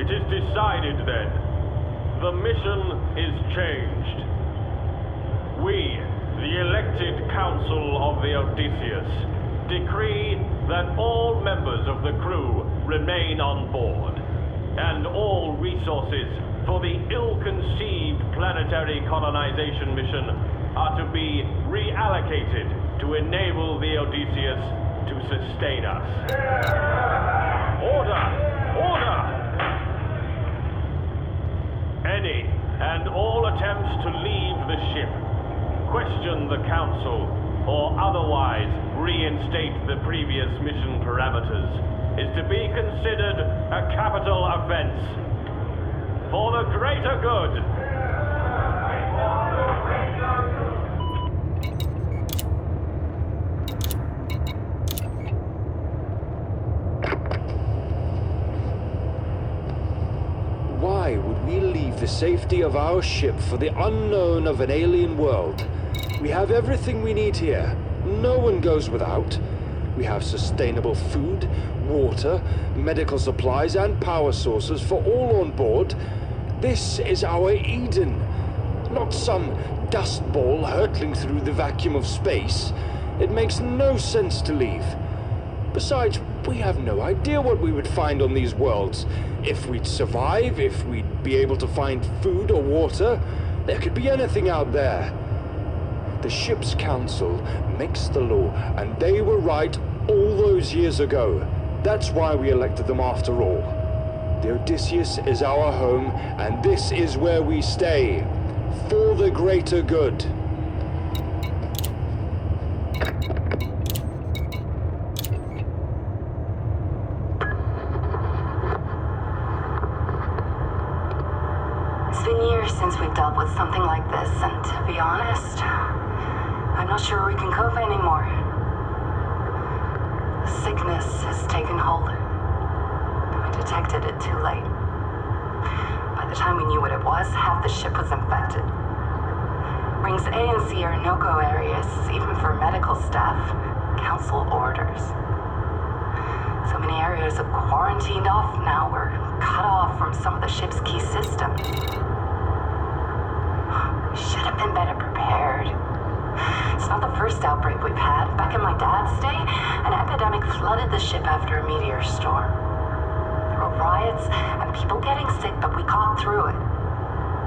It is decided then. The mission is changed. We, the elected council of the Odysseus, decree that all members of the crew remain on board, and all resources for the ill-conceived planetary colonization mission are to be reallocated to enable the Odysseus to sustain us. Order! Order! Any and all attempts to leave the ship, question the Council, or otherwise reinstate the previous mission parameters is to be considered a capital offense. For the greater good. Why would we leave the safety of our ship for the unknown of an alien world? We have everything we need here. No one goes without. We have sustainable food, water, medical supplies, and power sources for all on board. This is our Eden, not some dust ball hurtling through the vacuum of space. It makes no sense to leave. Besides, we have no idea what we would find on these worlds. If we'd survive, if we'd be able to find food or water, there could be anything out there. The ship's council makes the law, and they were right all those years ago. That's why we elected them after all. The Odysseus is our home, and this is where we stay. For the greater good. It's been years since we've dealt with something like this, and to be honest, I'm not sure we can cope anymore. Sickness has taken hold. We detected it too late. By the time we knew what it was, half the ship was infected. Rings A and C are no-go areas, even for medical staff. Council orders. So many areas are quarantined off now. We're cut off from some of the ship's key systems. We should have been better prepared. It's not the first outbreak we've had. Back in my dad's day, an epidemic flooded the ship after a meteor storm. There were riots and people getting sick, but we got through it.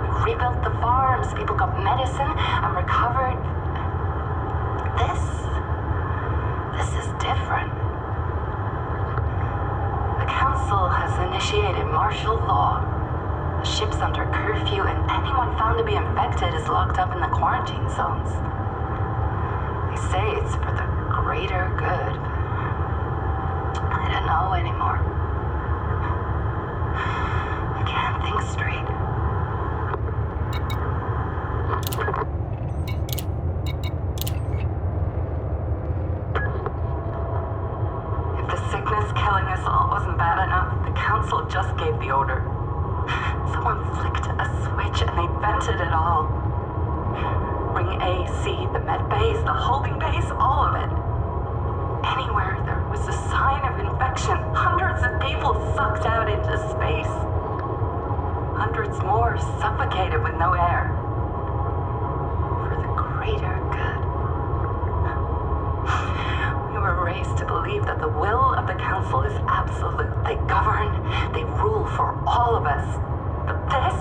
We rebuilt the farms, people got medicine and recovered. This is different. The council has initiated martial law. The ship's under curfew, and anyone found to be infected is locked up in the quarantine zones. They say it's for the greater good. I don't know anymore. I can't think straight. If the sickness killing us all wasn't bad enough, the council just gave the order. Someone flicked a switch and they vented it all. Ring A, C, the med bays, the holding bays, all of it. Anywhere there was a sign of infection, hundreds of people sucked out into space. Hundreds more suffocated with no air. For the greater good. We were raised to believe that the will of the council is absolute. They govern, they rule for all of us. But this?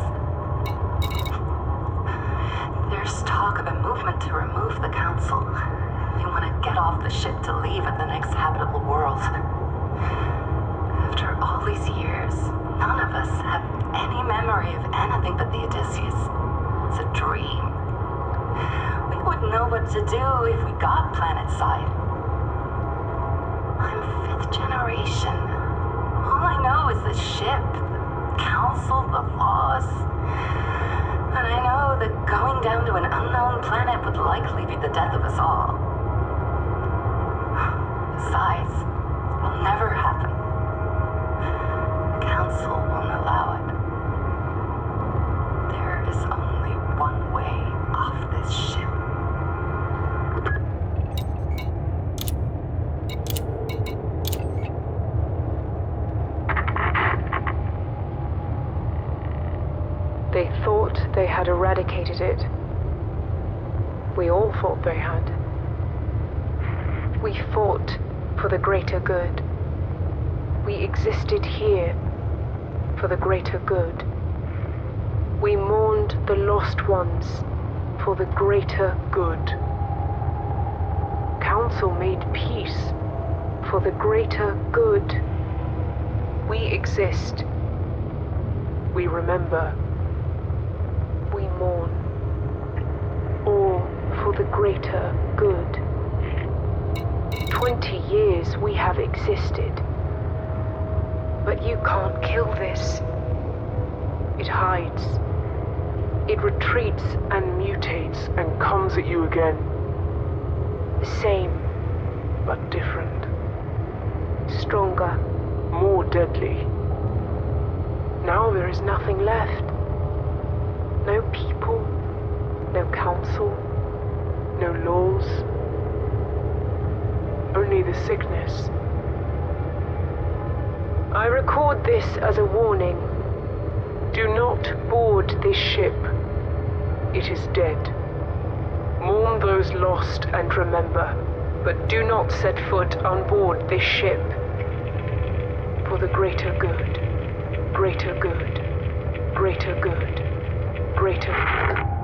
There's talk of a movement to remove the council. They want to get off the ship to leave at the next habitable world. After all these years, none of us have any memory of anything but the Odysseus. It's a dream. We wouldn't know what to do if we got planetside. I'm 5th generation. All I know is the ship, the council, the laws. And I know that going down to an unknown planet would likely be the death of us all. Besides, it will never happen. The council won't allow it. There is only one way off this ship. They thought they had eradicated it. We all thought they had. We fought for the greater good. We existed here for the greater good. We mourned the lost ones for the greater good. Council made peace for the greater good. We exist. We remember. We mourn. All for the greater good. 20 years we have existed. But you can't kill this. It hides. It retreats and mutates and comes at you again. The same, but different. Stronger, more deadly. Now there is nothing left. No people, no council, no laws. Only the sickness. I record this as a warning. Do not board this ship. It is dead. Mourn those lost and remember, but do not set foot on board this ship. For the greater good, greater good, greater good, greater good.